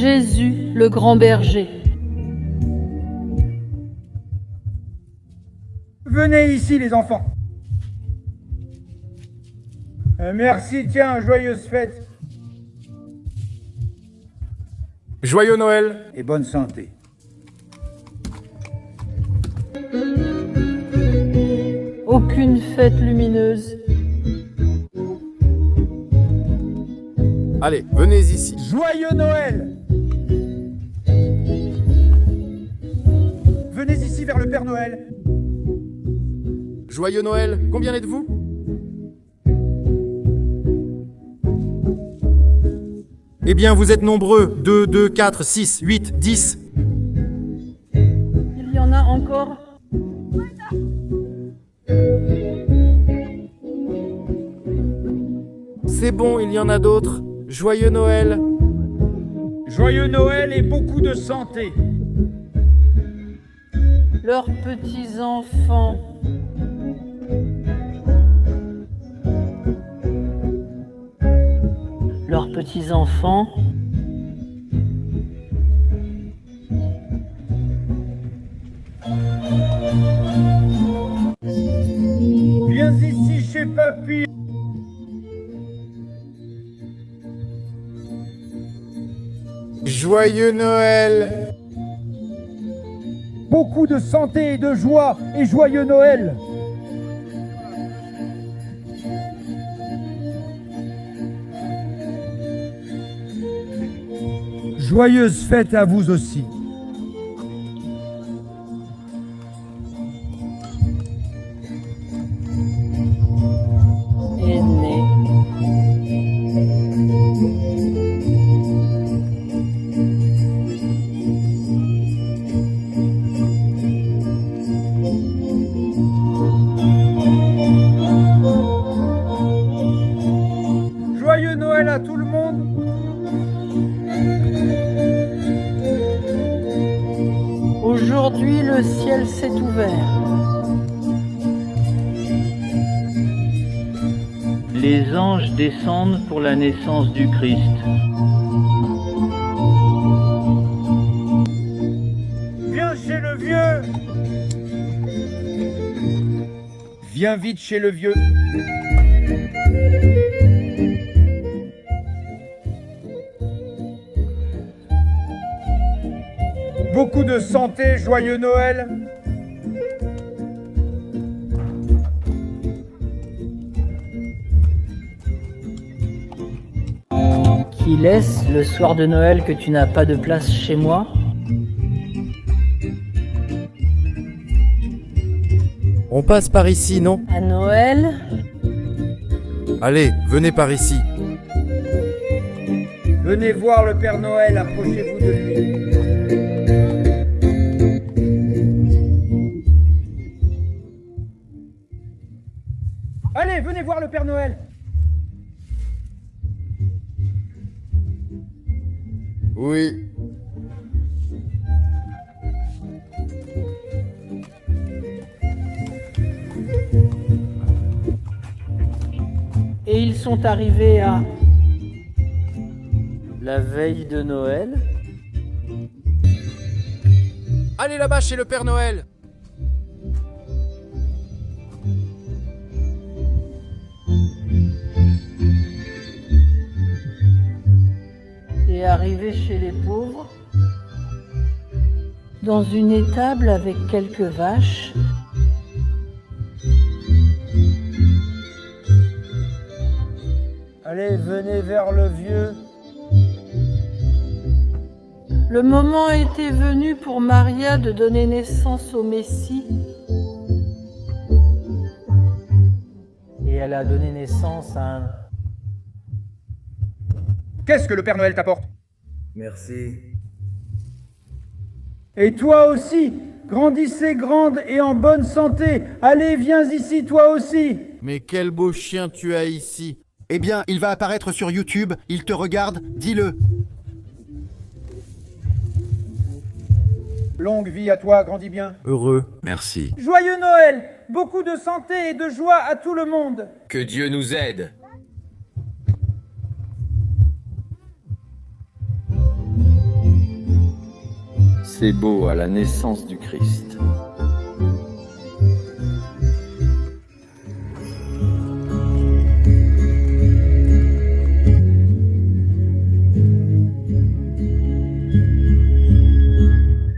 Jésus, le grand berger. Venez ici, les enfants. Merci, tiens, joyeuse fête. Joyeux Noël. Et bonne santé. Aucune fête lumineuse. Allez, venez ici. Joyeux Noël. Venez ici vers le Père Noël. Joyeux Noël. Combien êtes-vous? Eh bien, vous êtes nombreux. 2, 2, 4, 6, 8, 10. Il y en a encore? C'est bon, il y en a d'autres. Joyeux Noël. Joyeux Noël et beaucoup de santé. Leurs petits-enfants. Leurs petits-enfants. Viens ici chez Papy. Joyeux Noël. Beaucoup de santé et de joie et joyeux Noël. Joyeuse fête à vous aussi. Est né. Joyeux Noël à tout le monde. Aujourd'hui, le ciel s'est ouvert. Les anges descendent pour la naissance du Christ. Viens chez le vieux. Viens vite chez le vieux. Beaucoup de santé, joyeux Noël. Qui laisse le soir de Noël que tu n'as pas de place chez moi? On passe par ici, non? À Noël? Allez, venez par ici. Venez voir le Père Noël, approchez-vous de lui. Allez, venez voir le Père Noël. Oui. Et ils sont arrivés à la veille de Noël. Allez là-bas chez le Père Noël. Et arrivés chez les pauvres, dans une étable avec quelques vaches. Allez, venez vers le vieux. Le moment était venu pour Maria de donner naissance au Messie. Et elle a donné naissance à un... Qu'est-ce que le Père Noël t'apporte? Merci. Et toi aussi, grandissez grande et en bonne santé. Allez, viens ici, toi aussi. Mais quel beau chien tu as ici. Eh bien, il va apparaître sur YouTube, il te regarde, dis-le. Longue vie à toi, grandis bien. Heureux. Merci. Joyeux Noël, beaucoup de santé et de joie à tout le monde. Que Dieu nous aide. C'est beau à la naissance du Christ.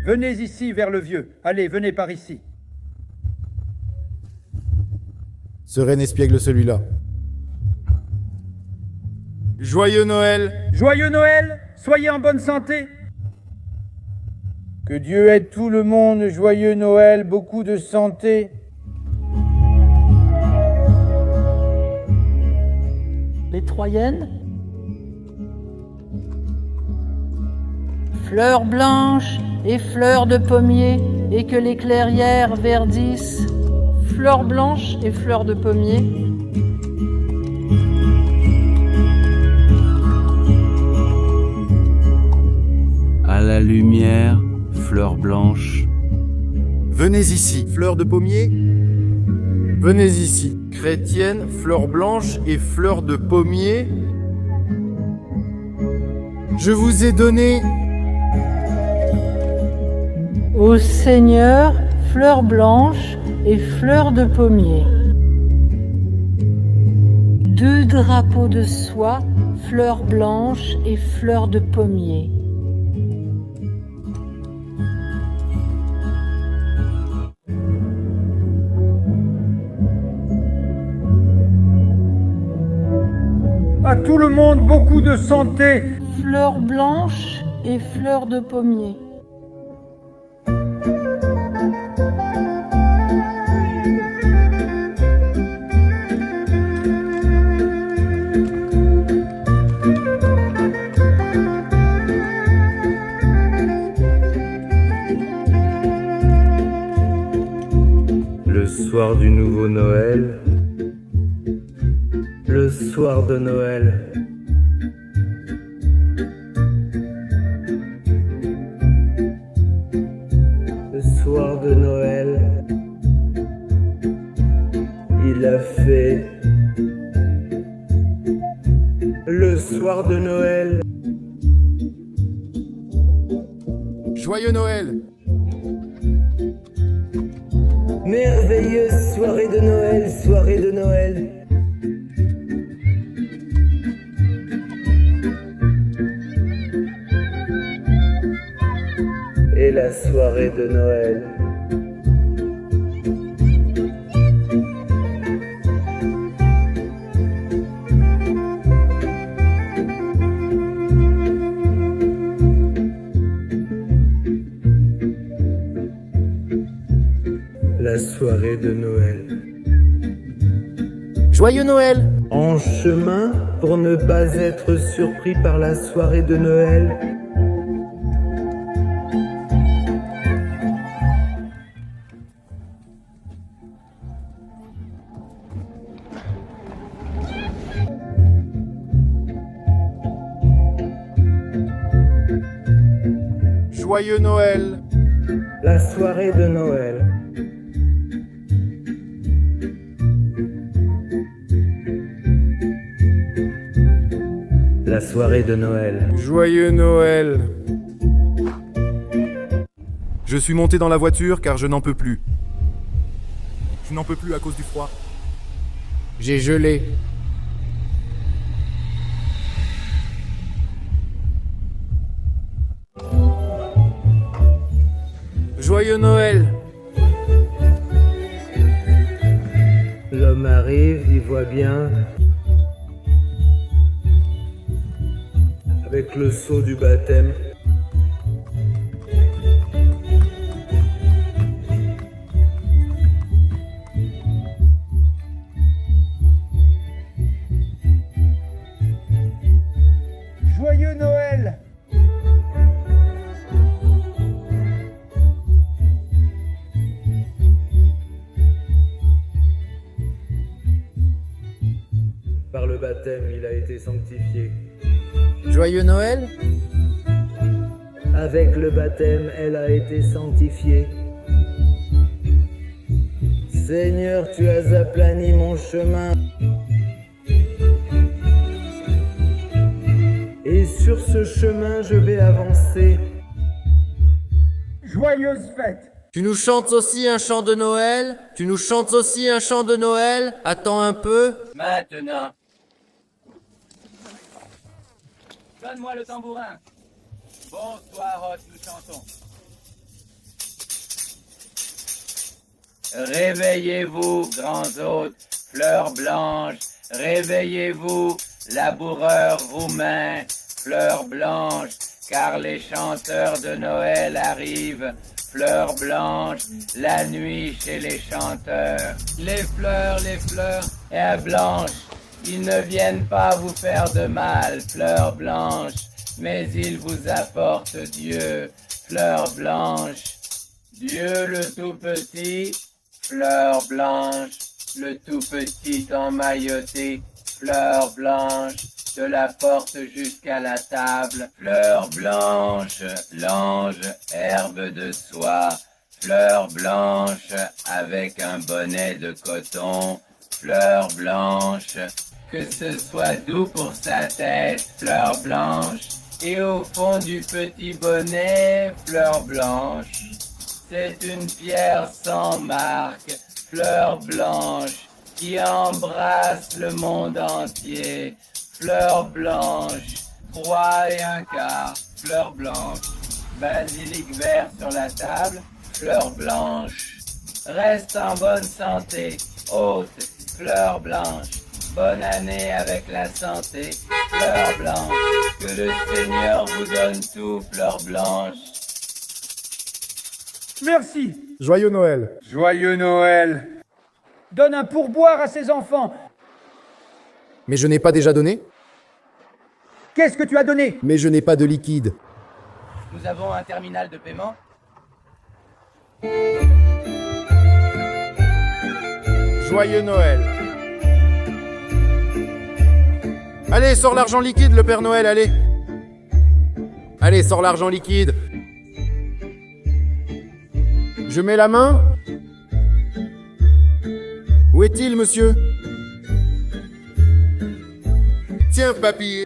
Venez ici vers le vieux. Allez, venez par ici. Sereine espiègle celui-là. Joyeux Noël! Joyeux Noël! Soyez en bonne santé! Que Dieu aide tout le monde, joyeux Noël, beaucoup de santé. Les Troyennes. Fleurs blanches et fleurs de pommier, et que les clairières verdissent. Fleurs blanches et fleurs de pommier. À la lumière, fleurs blanches. Venez ici, fleurs de pommier. Venez ici, chrétienne, fleurs blanches et fleurs de pommier. Je vous ai donné Au Seigneur, fleurs blanches et fleurs de pommier. 2 drapeaux de soie, fleurs blanches et fleurs de pommier. À tout le monde, beaucoup de santé. Fleurs blanches et fleurs de pommier. Le soir du nouveau Noël, le soir de Noël. Le soir de Noël, il a fait. Le soir de Noël. Joyeux Noël! Merveilleuse soirée de Noël, soirée de Noël. Et la soirée de Noël. La soirée de Noël. Joyeux Noël! En chemin pour ne pas être surpris par la soirée de Noël. Joyeux Noël! La soirée de Noël. La soirée de Noël. Joyeux Noël! Je suis monté dans la voiture car je n'en peux plus. Je n'en peux plus à cause du froid. J'ai gelé. Joyeux Noël! L'homme arrive, il voit bien. Avec le sceau du baptême. Joyeux Noël! Par le baptême, il a été sanctifié. Joyeux Noël! Avec le baptême, elle a été sanctifiée. Seigneur, tu as aplani mon chemin. Et sur ce chemin, je vais avancer. Joyeuses fêtes. Tu nous chantes aussi un chant de Noël? Tu nous chantes aussi un chant de Noël? Attends un peu. Maintenant. Donne-moi le tambourin. Bonsoir, Hot, nous chantons. Réveillez-vous, grands hôtes, fleurs blanches. Réveillez-vous, laboureurs roumains, fleurs blanches. Car les chanteurs de Noël arrivent. Fleurs blanches, la nuit chez les chanteurs. Les fleurs, et blanches, ils ne viennent pas vous faire de mal, fleurs blanches, mais ils vous apportent Dieu, fleurs blanches. Dieu le tout petit, fleurs blanches, le tout petit emmailloté, fleurs blanches. De la porte jusqu'à la table, fleurs blanches, l'ange, herbe de soie, fleurs blanches, avec un bonnet de coton, fleurs blanches, que ce soit doux pour sa tête, fleurs blanches, et au fond du petit bonnet, fleurs blanches, c'est une pierre sans marque, fleurs blanches, qui embrasse le monde entier. Fleurs blanches, 3 et un quart, fleurs blanches, basilic vert sur la table, fleurs blanches, reste en bonne santé, hôte, fleurs blanches, bonne année avec la santé, fleurs blanches, que le Seigneur vous donne tout, fleurs blanches. Merci. Joyeux Noël. Joyeux Noël. Donne un pourboire à ses enfants. Mais je n'ai pas déjà donné? Qu'est-ce que tu as donné? Mais je n'ai pas de liquide. Nous avons un terminal de paiement. Joyeux Noël. Allez, sors l'argent liquide, le Père Noël, allez. Allez, sors l'argent liquide. Je mets la main. Où est-il, monsieur? Tiens, papy.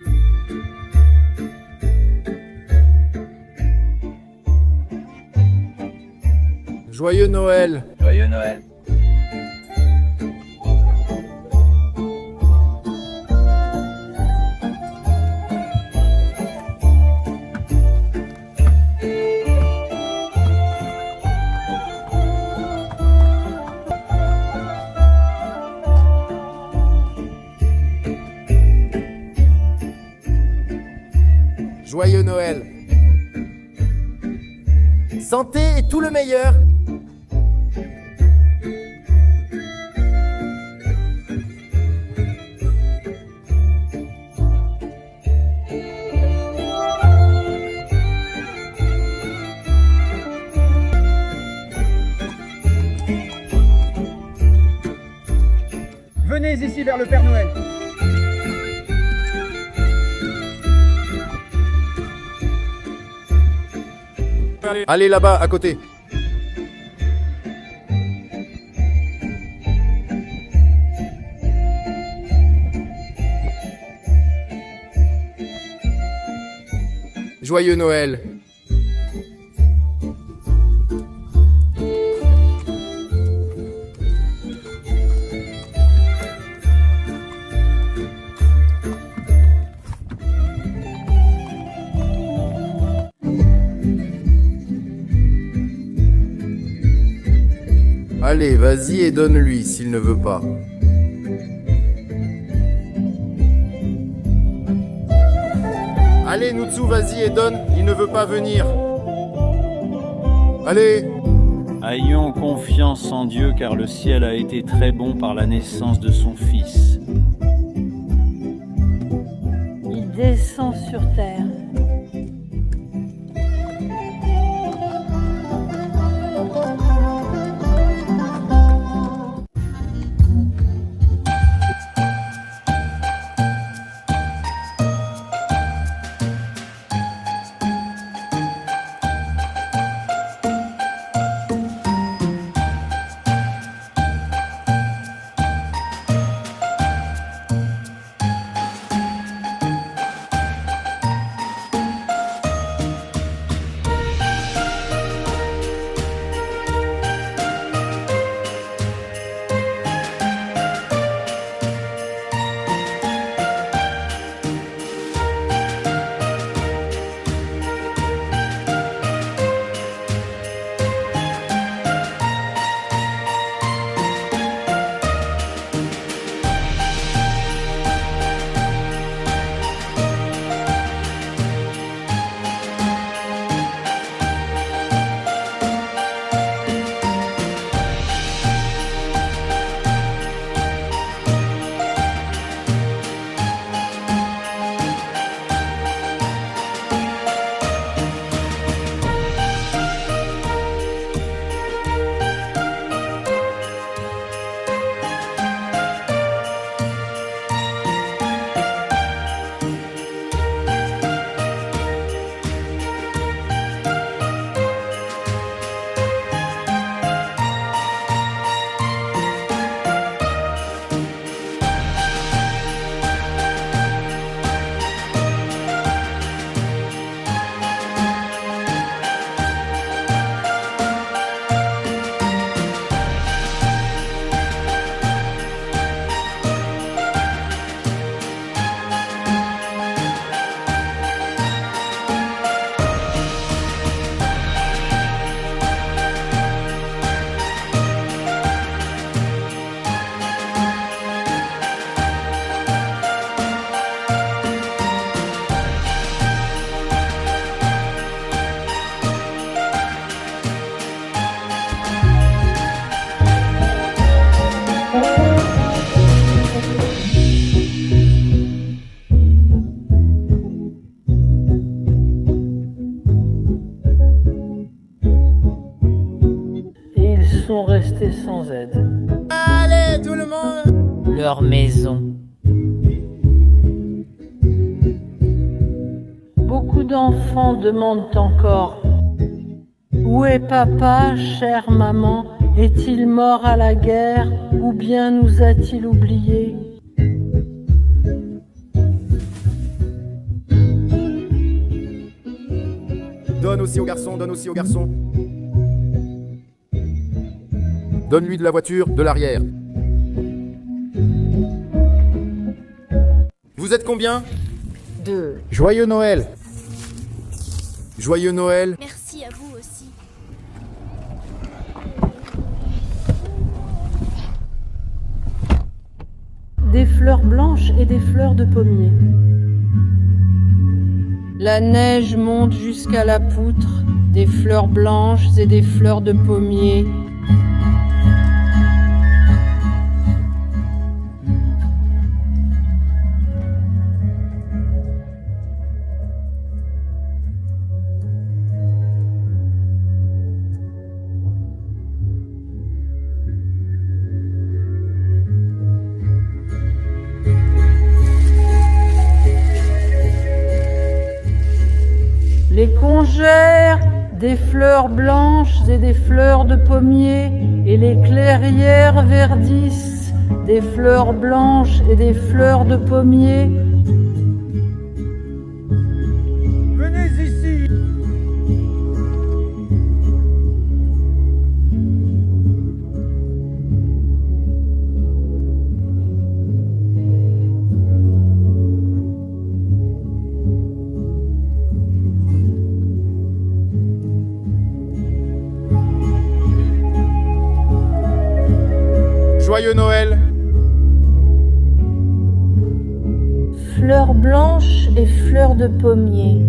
Joyeux Noël. Joyeux Noël. Joyeux Noël. Santé et tout le meilleur. Venez ici vers le Père Noël. Allez là-bas, à côté. Joyeux Noël. Allez, vas-y et donne-lui s'il ne veut pas. Allez, Nutsu, vas-y et donne, il ne veut pas venir. Allez. Ayons confiance en Dieu car le ciel a été très bon par la naissance de son Fils. Il descend sur terre. rester sans aide. Allez, tout le monde! Leur maison. Beaucoup d'enfants demandent encore: où est papa, chère maman? Est-il mort à la guerre ou bien nous a-t-il oubliés? Donne aussi aux garçons, donne aussi aux garçons. Donne-lui de la voiture, de l'arrière. Vous êtes combien? 2. Joyeux Noël! Joyeux Noël! Merci à vous aussi. Des fleurs blanches et des fleurs de pommier. La neige monte jusqu'à la poutre, des fleurs blanches et des fleurs de pommier. Les congères, des fleurs blanches et des fleurs de pommier, et les clairières verdissent, des fleurs blanches et des fleurs de pommier. Venez ici. Joyeux Noël! Fleurs blanches et fleurs de pommier.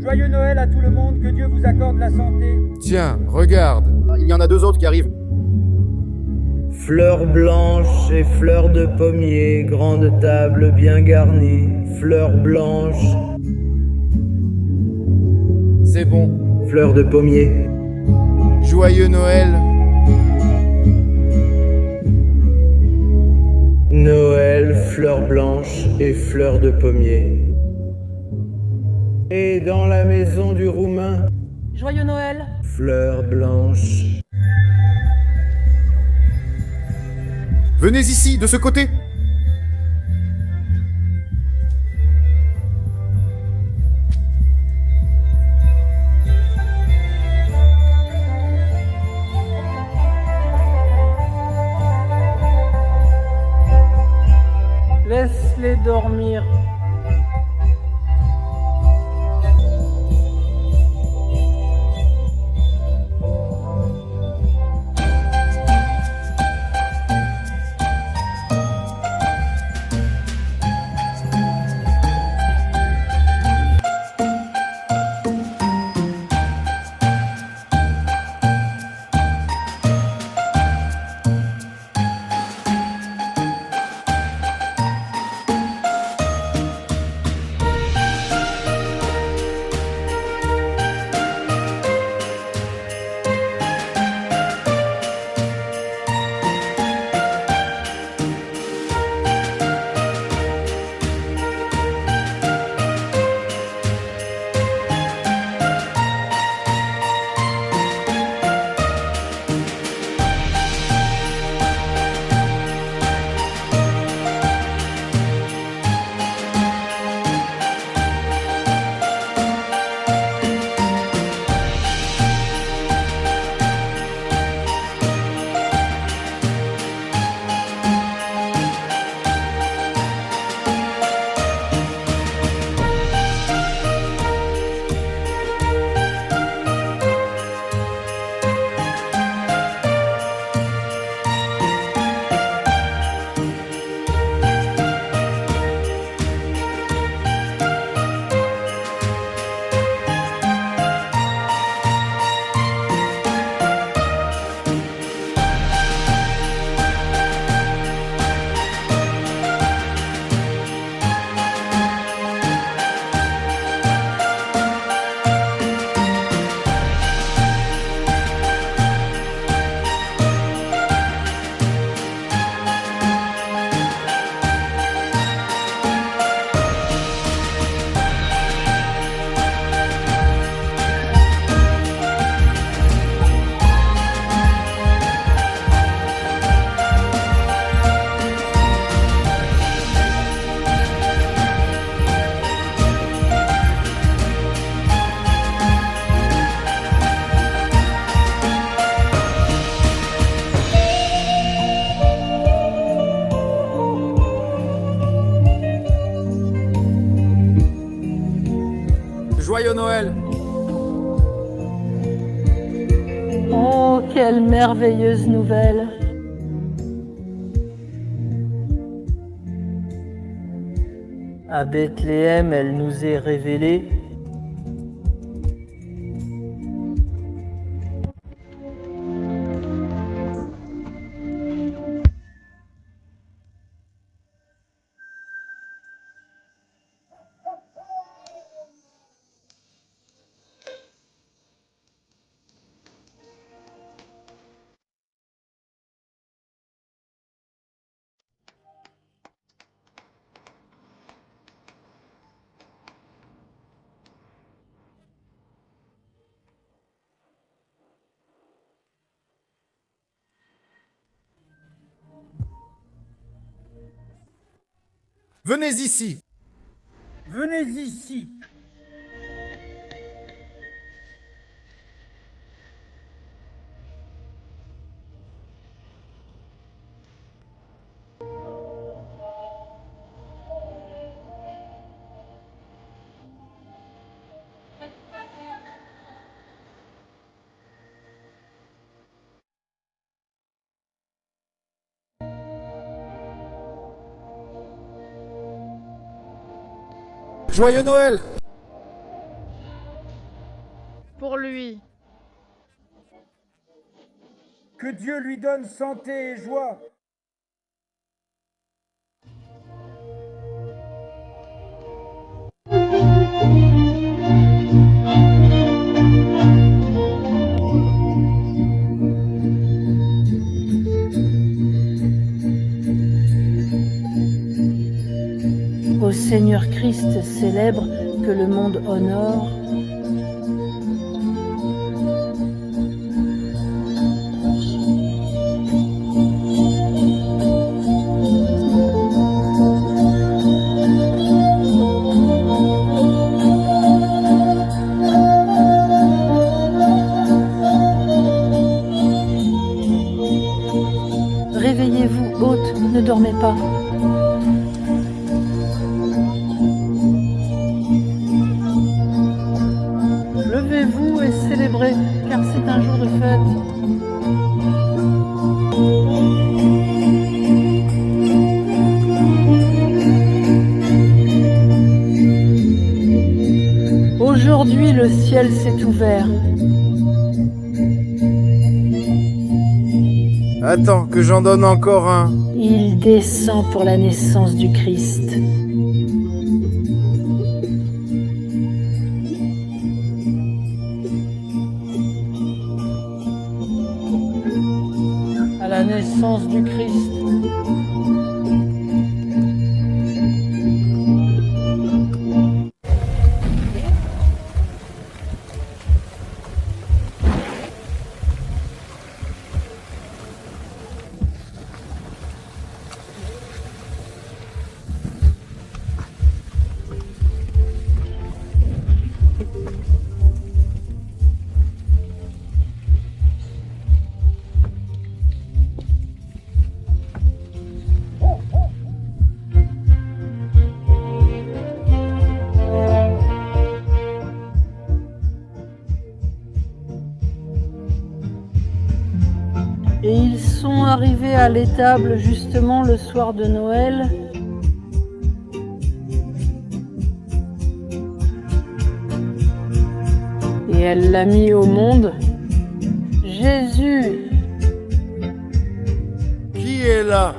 Joyeux Noël à tout le monde, que Dieu vous accorde la santé. Tiens, regarde, il y en a 2 autres qui arrivent. Fleurs blanches et fleurs de pommier, grande table bien garnie, fleurs blanches, C'est bon. fleurs de pommier. Joyeux Noël! Noël, fleurs blanches et fleurs de pommier. Et dans la maison du Roumain, Joyeux Noël! fleurs blanches. Venez ici, de ce côté! Laisse-les dormir. Joyeux Noël! Oh, quelle merveilleuse nouvelle! À Bethléem, elle nous est révélée. Venez ici! Venez ici. Joyeux Noël! Pour lui. Que Dieu lui donne santé et joie. Ô Seigneur Christ célèbre que le monde honore, réveillez-vous, hôtes, ne dormez pas. Levez-vous et célébrez, car c'est un jour de fête. Aujourd'hui, le ciel s'est ouvert. Attends, que j'en donne encore un. Il descend pour la naissance du Christ. À la naissance du Christ. Et ils sont arrivés à l'étable justement le soir de Noël. Et elle l'a mis au monde. Jésus! Qui est là?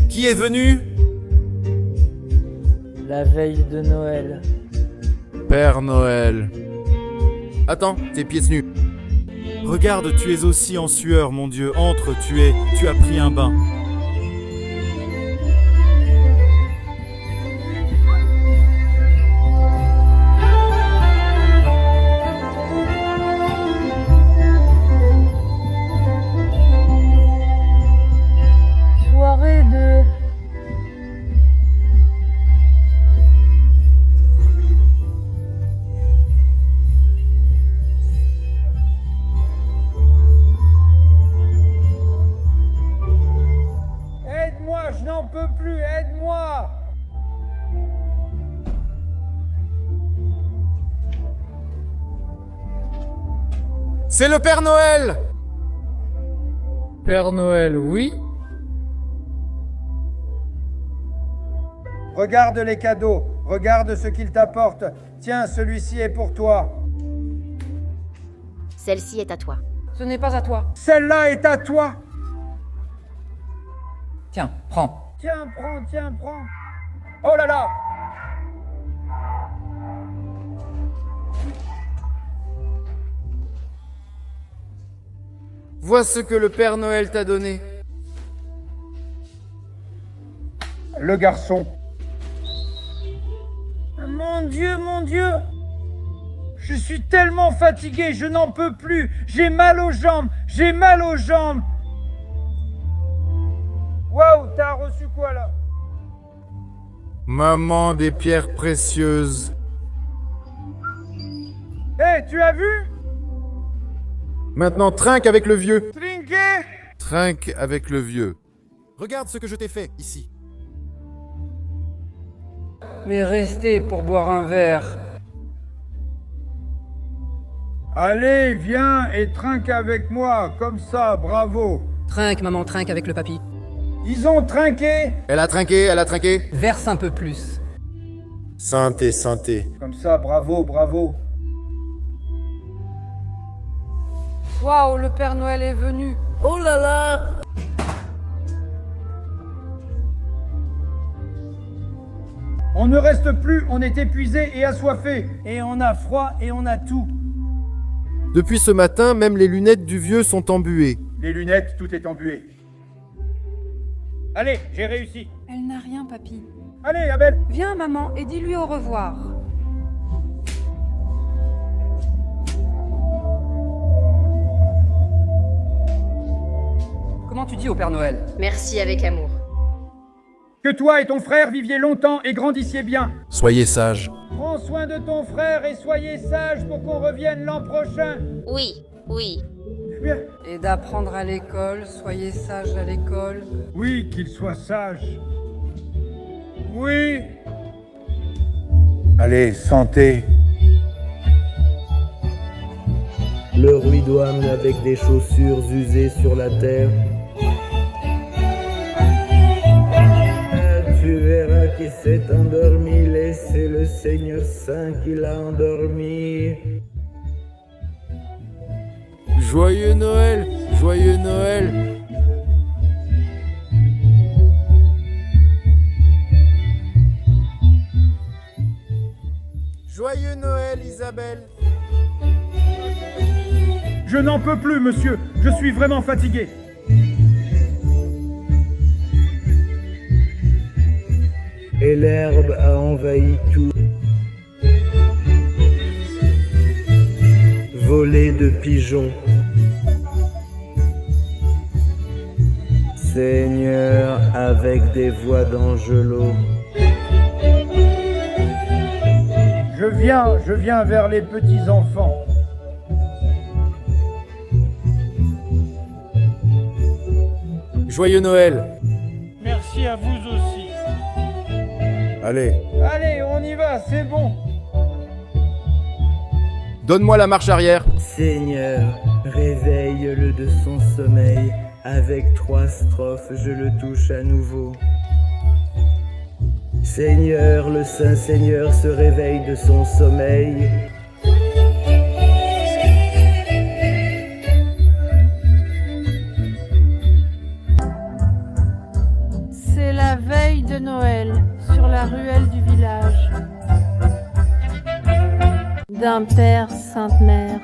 Qui est venu? La veille de Noël. Père Noël. Attends, tes pieds nus. Regarde, tu es aussi en sueur, mon Dieu. Entre, tu as pris un bain. Soirée de... Aide-moi, je n'en peux plus, aide-moi. C'est le Père Noël! Père Noël, oui. Regarde les cadeaux, regarde ce qu'il t'apporte. Tiens, celui-ci est pour toi. Celle-ci est à toi. Ce n'est pas à toi. Celle-là est à toi. Tiens, prends. Tiens, prends. Oh là là! Vois ce que le Père Noël t'a donné. Le garçon. Mon Dieu! Je suis tellement fatigué, je n'en peux plus. J'ai mal aux jambes. Waouh, t'as reçu quoi là? Maman des pierres précieuses. Hé, tu as vu? Maintenant, trinque avec le vieux. Trinqué? Trinque avec le vieux. Regarde ce que je t'ai fait, ici. Mais restez pour boire un verre. Allez, viens et trinque avec moi, comme ça, bravo. Trinque, maman, trinque avec le papy. Ils ont trinqué? Elle a trinqué. Verse un peu plus. Santé. Comme ça, bravo. Waouh, le Père Noël est venu. Oh là là! On ne reste plus, on est épuisé et assoiffé. Et on a froid et on a tout. Depuis ce matin, même les lunettes du vieux sont embuées. Les lunettes, tout est embué. Allez, j'ai réussi. Elle n'a rien, papy. Allez, Abel. Viens, maman, et dis-lui au revoir. Comment tu dis au Père Noël? Merci avec amour. Que toi et ton frère viviez longtemps et grandissiez bien. Soyez sages. Prends soin de ton frère et soyez sages pour qu'on revienne l'an prochain. Oui. Bien. Et d'apprendre à l'école, soyez sages à l'école. Oui, qu'il soit sage. Oui. Allez, santé. Le ruidoine avec des chaussures usées sur la terre. Tu verras qui s'est endormi, laissez le Seigneur Saint qui l'a endormi. Joyeux Noël. Joyeux Noël, Isabelle. Je n'en peux plus, monsieur. Je suis vraiment fatigué. Et l'herbe a envahi tout. Volée de pigeons. Seigneur avec des voix d'angelots. Je viens vers les petits enfants. Joyeux Noël. Merci à vous aussi. Allez. Allez, on y va, c'est bon. Donne-moi la marche arrière. Seigneur, réveille-le de son sommeil. Avec 3 strophes, je le touche à nouveau. Seigneur, le Saint Seigneur se réveille de son sommeil. C'est la veille de Noël, sur la ruelle du village. D'un père Sainte Mère.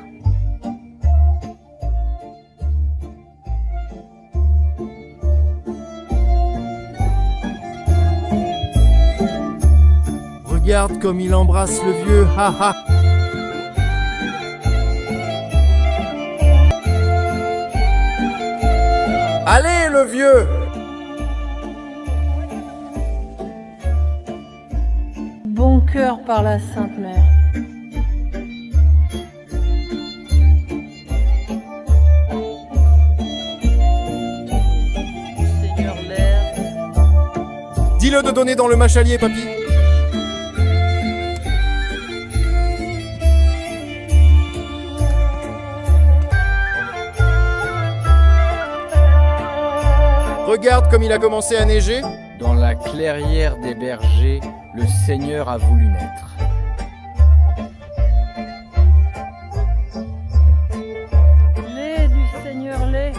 Regarde comme il embrasse le vieux, haha. Allez, le vieux. Bon cœur par la Sainte Mère. Seigneur l'air. Dis-le de donner dans le machalier, papy. Regarde comme il a commencé à neiger. Dans la clairière des bergers, le Seigneur a voulu naître. Lait du Seigneur lait.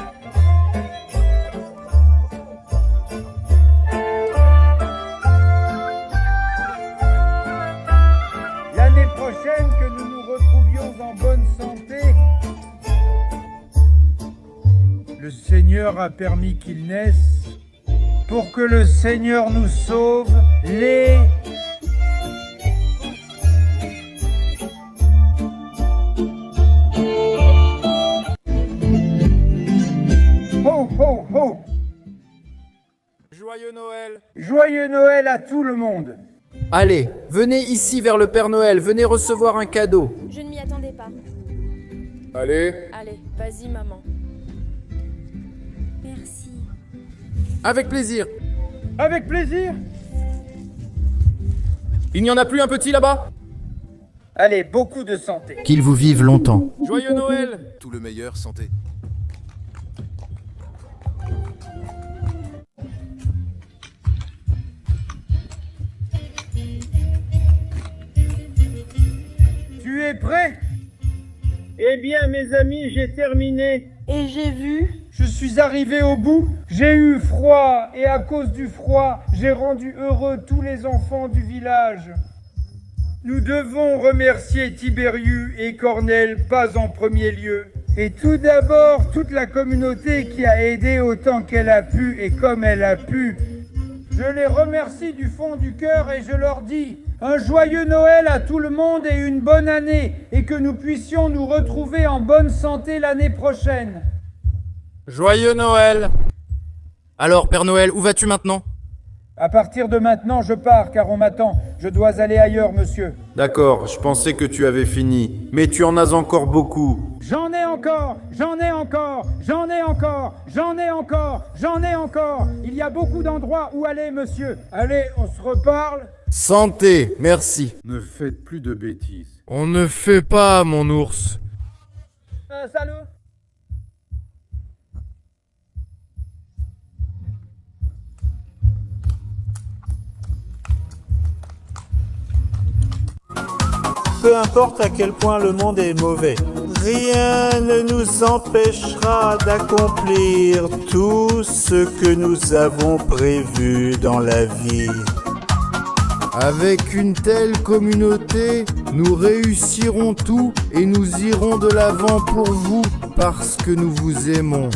L'année prochaine, que nous nous retrouvions en bonne santé. Le Seigneur a permis qu'il naisse pour que le Seigneur nous sauve. Les ho ho ho! Joyeux Noël. Joyeux Noël à tout le monde! Allez, venez ici vers le Père Noël, venez recevoir un cadeau. Je ne m'y attendais pas. Allez. Allez, vas-y, maman. Merci. Avec plaisir. Avec plaisir! Il n'y en a plus un petit là-bas? Allez, beaucoup de santé. Qu'il vous vive longtemps. Joyeux Noël. Tout le meilleur, santé. Tu es prêt? Eh bien, mes amis, j'ai terminé. Et j'ai vu. Je suis arrivé au bout. J'ai eu froid et à cause du froid, j'ai rendu heureux tous les enfants du village. Nous devons remercier Tibériu et Cornel, pas en premier lieu. Et tout d'abord, toute la communauté qui a aidé autant qu'elle a pu et comme elle a pu. Je les remercie du fond du cœur et je leur dis un joyeux Noël à tout le monde et une bonne année, et que nous puissions nous retrouver en bonne santé l'année prochaine. Joyeux Noël. Alors, Père Noël, où vas-tu maintenant? À partir de maintenant, je pars car on m'attend. Je dois aller ailleurs, monsieur. D'accord, je pensais que tu avais fini. Mais tu en as encore beaucoup. J'en ai encore, j'en ai encore, j'en ai encore, j'en ai encore, j'en ai encore. Il y a beaucoup d'endroits où aller, monsieur. Allez, on se reparle. Santé, merci. Ne faites plus de bêtises. On ne fait pas, mon ours. Salut. Peu importe à quel point le monde est mauvais, rien ne nous empêchera d'accomplir tout ce que nous avons prévu dans la vie. Avec une telle communauté, nous réussirons tout et nous irons de l'avant pour vous parce que nous vous aimons.